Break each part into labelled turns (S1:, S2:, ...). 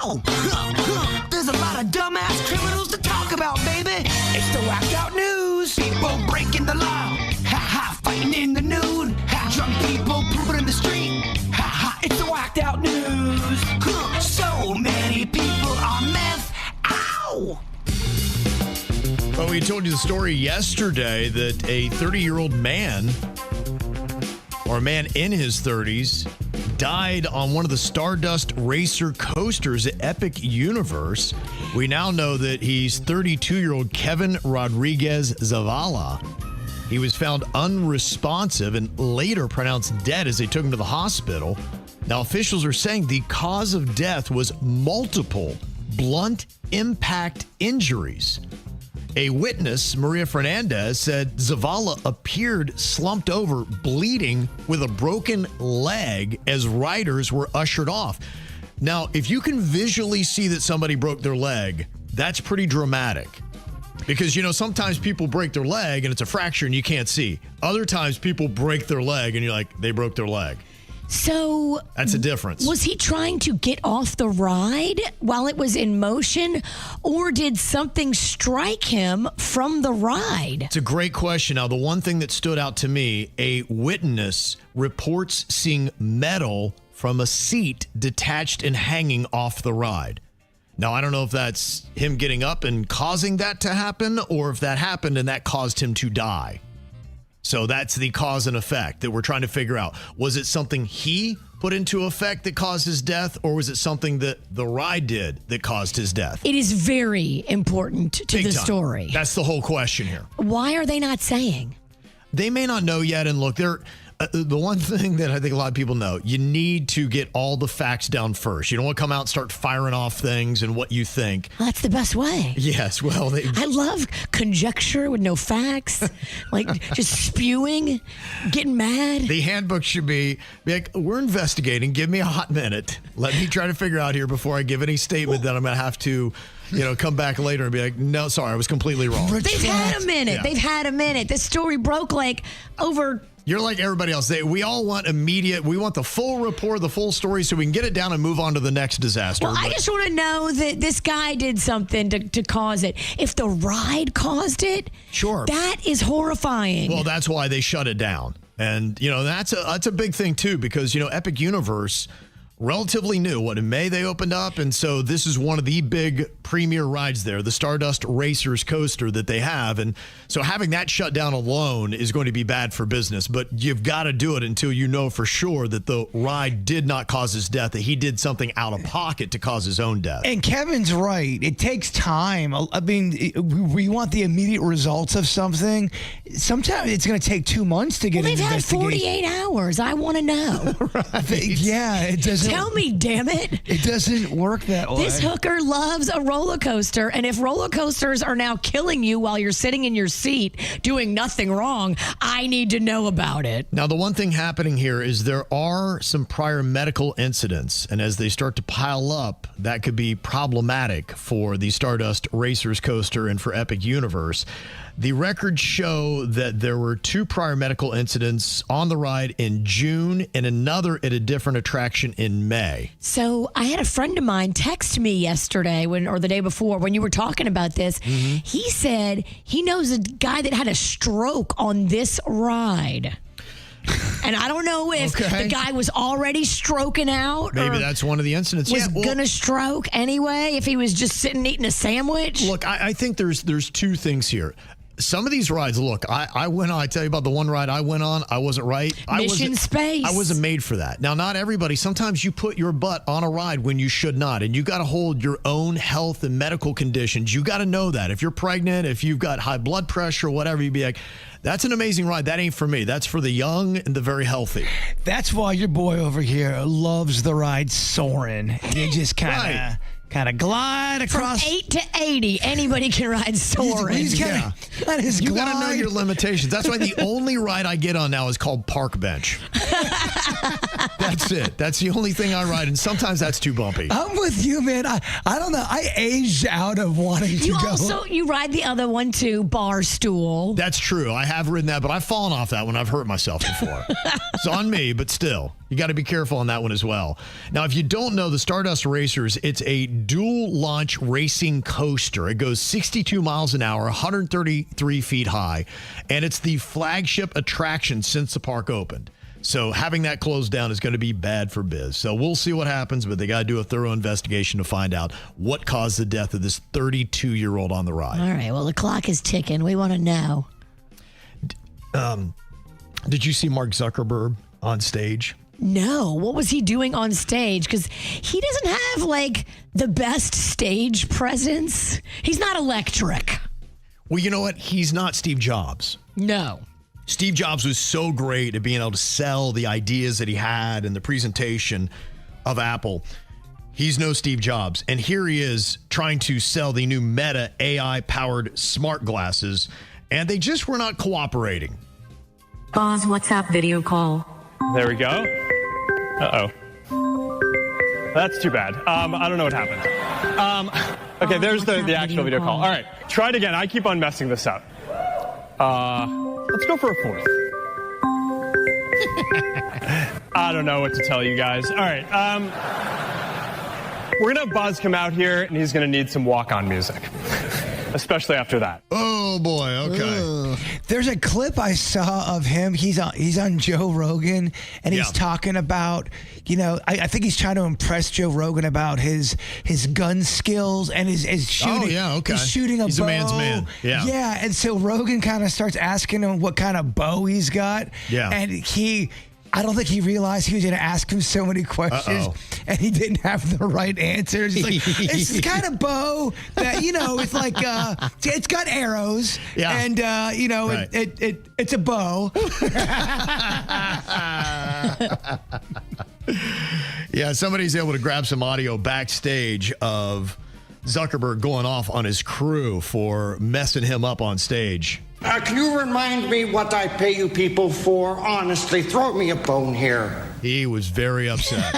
S1: Whoa! There's a lot of dumbass criminals to talk about, baby. It's the whacked out news. People breaking the law. Ha-ha, fighting in the nude. Ha, drunk people pooping in the street. Ha-ha, it's the whacked out news. So many people on meth. Ow!
S2: Well, we told you the story yesterday that a 30-year-old man, or a man in his 30s, died on one of the Stardust Racer coasters at Epic Universe. We now know that he's 32-year-old Kevin Rodriguez Zavala. He was found unresponsive and later pronounced dead as they took him to the hospital. Now, officials are saying the cause of death was multiple blunt impact injuries. A witness, Maria Fernandez, said Zavala appeared slumped over, bleeding with a broken leg as riders were ushered off. Now, if you can visually see that somebody broke their leg, that's pretty dramatic. Because, you know, sometimes people break their leg and it's a fracture and you can't see. Other times people break their leg and you're like, they broke their leg.
S3: So
S2: that's a difference.
S3: Was he trying to get off the ride while it was in motion, or did something strike him from the ride?
S2: It's a great question. Now, the one thing that stood out to me, a witness reports seeing metal from a seat detached and hanging off the ride. Now, I don't know if that's him getting up and causing that to happen, or if that happened and that caused him to die. So that's the cause and effect that we're trying to figure out. Was it something he put into effect that caused his death, or was it something that the ride did that caused his death?
S3: It is very important to
S2: Big
S3: the
S2: time.
S3: story.
S2: That's the whole question here.
S3: Why are they not saying?
S2: They may not know yet. And look, the one thing that I think a lot of people know, you need to get all the facts down first. You don't want to come out and start firing off things and what you think.
S3: Well, that's the best way.
S2: Yes, well,
S3: I love conjecture with no facts, like just spewing, getting mad.
S2: The handbook should be like, we're investigating. Give me a hot minute. Let me try to figure out here before I give any statement that I'm going to have to, come back later and be like, no, sorry, I was completely wrong.
S3: They've had a minute.
S2: Yeah.
S3: They've had a minute. This story broke over.
S2: You're like everybody else. We all want we want the full report, the full story, so we can get it down and move on to the next disaster.
S3: Well, I just want to know that this guy did something to cause it. If the ride caused it,
S2: sure,
S3: that is horrifying.
S2: Well, that's why they shut it down. And, that's a big thing, too, because, Epic Universe, relatively new. In May they opened up, and so this is one of the big premier rides there, the Stardust Racers coaster that they have. And so having that shut down alone is going to be bad for business, but you've got to do it until you know for sure that the ride did not cause his death, that he did something out of pocket to cause his own death.
S4: And Kevin's right. It takes time. I mean, we want the immediate results of something. Sometimes it's going to take 2 months to get an investigation.
S3: They've had 48 hours. I want to know.
S2: Right.
S4: Yeah, it doesn't.
S3: Tell me, damn it.
S4: It doesn't work that way.
S3: This hooker loves a roller coaster, and if roller coasters are now killing you while you're sitting in your seat doing nothing wrong, I need to know about it.
S2: Now, the one thing happening here is there are some prior medical incidents, and as they start to pile up, that could be problematic for the Stardust Racers coaster and for Epic Universe. The records show that there were 2 prior medical incidents on the ride in June and another at a different attraction in May.
S3: So I had a friend of mine text me yesterday or the day before when you were talking about this. Mm-hmm. He said he knows a guy that had a stroke on this ride. And I don't know if the guy was already stroking out.
S2: Maybe that's one of the incidents.
S3: Was going to stroke anyway if he was just sitting eating a sandwich.
S2: Look, I think there's 2 things here. Some of these rides, look, I went on, I tell you about the one ride I went on, I wasn't right.
S3: Mission Space.
S2: I wasn't made for that. Now, not everybody, sometimes you put your butt on a ride when you should not, and you got to hold your own health and medical conditions. You got to know that. If you're pregnant, if you've got high blood pressure, whatever, you'd be like, that's an amazing ride. That ain't for me. That's for the young and the very healthy.
S4: That's why your boy over here loves the ride Soarin'. You just kind of glide across.
S3: From 8 to 80, anybody can ride Soarin'.
S2: You got to know your limitations. That's why the only ride I get on now is called Park Bench. That's it. That's the only thing I ride, and sometimes that's too bumpy.
S4: I'm with you, man. I don't know. I aged out of wanting to go.
S3: You ride the other one too, Barstool.
S2: That's true. I have ridden that, but I've fallen off that one. I've hurt myself before. It's on me, but still. You got to be careful on that one as well. Now, if you don't know, the Stardust Racers, it's a dual launch racing coaster. It goes 62 miles an hour, 133 feet high, and it's the flagship attraction since the park opened. So having that closed down is going to be bad for biz. So we'll see what happens, but they got to do a thorough investigation to find out what caused the death of this 32-year-old on the ride.
S3: All right. Well, the clock is ticking. We want to know.
S2: Did you see Mark Zuckerberg on stage?
S3: No. What was he doing on stage? Because he doesn't have, like, the best stage presence. He's not electric.
S2: Well, you know what? He's not Steve Jobs.
S3: No.
S2: Steve Jobs was so great at being able to sell the ideas that he had and the presentation of Apple. He's no Steve Jobs. And here he is trying to sell the new Meta AI-powered smart glasses, and they just were not cooperating.
S5: Pause WhatsApp video call.
S6: There we go. Uh-oh. That's too bad. I don't know what happened. Okay, there's the actual video call. All right, try it again. I keep on messing this up. Let's go for a fourth. I don't know what to tell you guys. All right, we're going to have Buzz come out here, and he's going to need some walk-on music, especially after that.
S2: Oh, boy. Okay.
S4: There's a clip I saw of him. He's on Joe Rogan, and he's talking about, I think he's trying to impress Joe Rogan about his gun skills and his shooting.
S2: Oh, yeah, okay.
S4: He's shooting a bow.
S2: He's a man's man. Yeah.
S4: Yeah, and so Rogan kind of starts asking him what kind of bow he's got.
S2: Yeah.
S4: And I don't think he realized he was going to ask him so many questions, and he didn't have the right answers. He's like, it's the kind of bow that, it's like, it's got arrows, and, right. it's a bow.
S2: Yeah, somebody's able to grab some audio backstage of Zuckerberg going off on his crew for messing him up on stage.
S7: Can you remind me what I pay you people for? Honestly, throw me a bone here.
S2: He was very upset.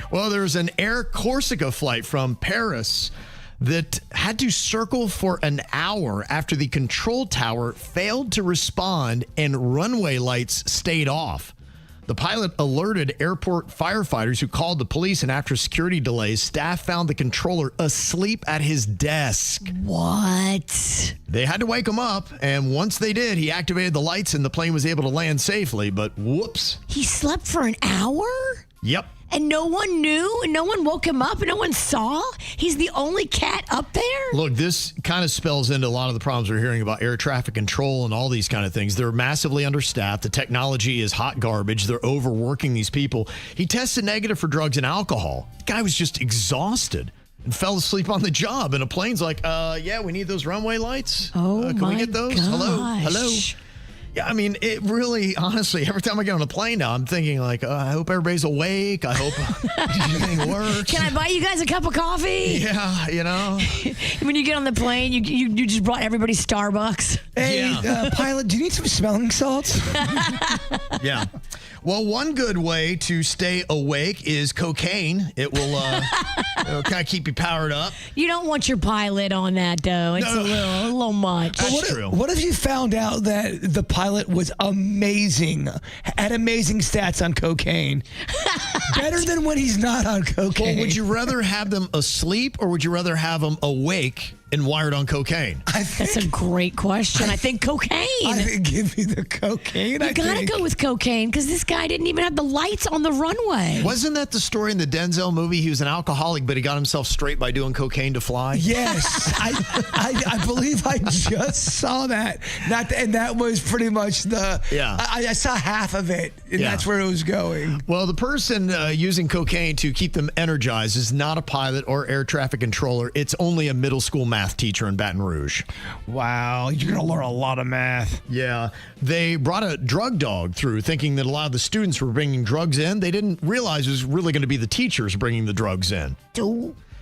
S2: Well, there was an Air Corsica flight from Paris that had to circle for an hour after the control tower failed to respond and runway lights stayed off. The pilot alerted airport firefighters who called the police, and after security delays, staff found the controller asleep at his desk.
S3: What?
S2: They had to wake him up, and once they did, he activated the lights and the plane was able to land safely, but whoops.
S3: He slept for an hour?
S2: Yep.
S3: And no one knew? And no one woke him up? And no one saw? He's the only cat up there?
S2: Look, this kind of spells into a lot of the problems we're hearing about air traffic control and all these kind of things. They're massively understaffed. The technology is hot garbage. They're overworking these people. He tested negative for drugs and alcohol. The guy was just exhausted and fell asleep on the job. And a plane's like, yeah, we need those runway lights.
S3: Oh,
S2: can we get those?
S3: Gosh.
S2: Hello? Yeah, I mean, it really, honestly, every time I get on a plane now, I'm thinking like, I hope everybody's awake. I hope everything works.
S3: Can I buy you guys a cup of coffee?
S2: Yeah,
S3: When you get on the plane, you just brought everybody Starbucks.
S4: Hey, pilot, do you need some smelling salts?
S2: Yeah. Well, one good way to stay awake is cocaine. It will it'll kind of keep you powered up.
S3: You don't want your pilot on that, though. It's a little much.
S2: That's true.
S4: What if you found out that the pilot was amazing, had amazing stats on cocaine? Better than when he's not on cocaine.
S2: Well, would you rather have them asleep or would you rather have them awake and wired on cocaine?
S3: That's a great question. I think cocaine.
S4: I think give me the cocaine.
S3: You gotta go with cocaine because this guy didn't even have the lights on the runway.
S2: Wasn't that the story in the Denzel movie? He was an alcoholic, but he got himself straight by doing cocaine to fly.
S4: Yes, I believe I just saw that. And that was pretty much the.
S2: Yeah.
S4: I saw half of it, and that's where it was going.
S2: Well, the person using cocaine to keep them energized is not a pilot or air traffic controller. It's only a middle school math teacher in Baton Rouge.
S4: Wow, you're going to learn a lot of math.
S2: Yeah. They brought a drug dog through thinking that a lot of the students were bringing drugs in. They didn't realize it was really going to be the teachers bringing the drugs in.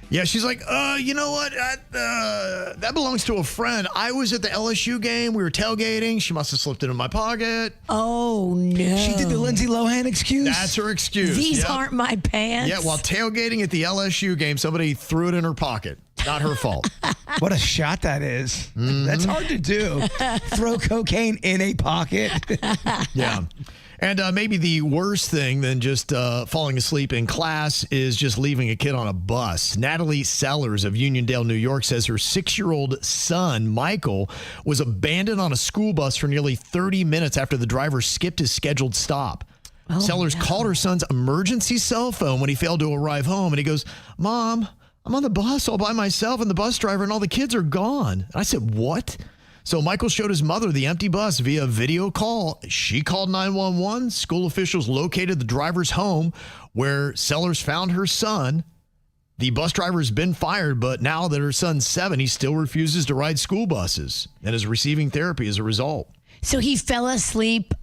S2: Yeah, she's like, you know what? That belongs to a friend. I was at the LSU game. We were tailgating. She must have slipped it in my pocket.
S3: Oh, no.
S4: She did the Lindsay Lohan excuse?
S2: That's her excuse.
S3: These aren't my pants.
S2: Yeah, while tailgating at the LSU game, somebody threw it in her pocket. Not her fault.
S4: What a shot that is. Mm-hmm. That's hard to do. Throw cocaine in a pocket.
S2: Yeah. And maybe the worst thing than just falling asleep in class is just leaving a kid on a bus. Natalie Sellers of Uniondale, New York, says her 6-year-old son, Michael, was abandoned on a school bus for nearly 30 minutes after the driver skipped his scheduled stop. Sellers called her son's emergency cell phone when he failed to arrive home, and he goes, "Mom, I'm on the bus all by myself, and the bus driver and all the kids are gone." And I said, "What?" So Michael showed his mother the empty bus via video call. She called 911. School officials located the driver's home where Sellers found her son. The bus driver has been fired, but now that her son's 7, he still refuses to ride school buses and is receiving therapy as a result.
S3: So he fell asleep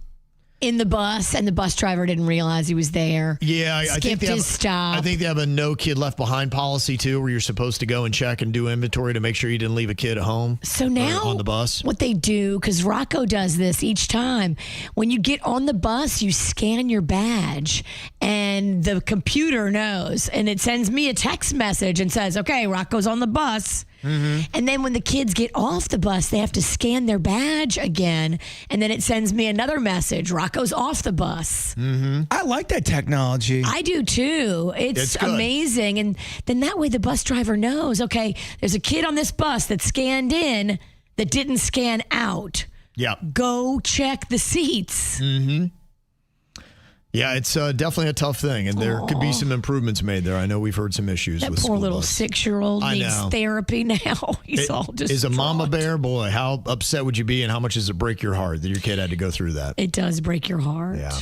S3: in the bus, and the bus driver didn't realize he was there.
S2: Yeah, I think they
S3: his stop.
S2: I think they have a no kid left behind policy too, where you're supposed to go and check and do inventory to make sure you didn't leave a kid at home.
S3: So now
S2: on the bus,
S3: what they do, because Rocco does this each time, when you get on the bus, you scan your badge, and the computer knows, and it sends me a text message and says, "Okay, Rocco's on the bus." And then when the kids get off the bus, they have to scan their badge again. And then it sends me another message. Rocco's off the bus.
S4: I like that technology.
S3: I do too. It's
S2: good.
S3: amazing. And then that way the bus driver knows, okay, there's a kid on this bus that scanned in that didn't scan out.
S2: yeah,
S3: Go check the seats.
S2: yeah, it's definitely a tough thing, and there could be some improvements made there. I know we've heard some issues
S3: That
S2: with
S3: poor
S2: school
S3: little
S2: bus.
S3: 6-year-old
S2: I
S3: needs
S2: know.
S3: therapy now. He's all just
S2: Is a mama
S3: distraught.
S2: bear, boy, how upset would you be, and how much does it break your heart that your kid had to go through that?
S3: It does break your heart.
S2: Yeah.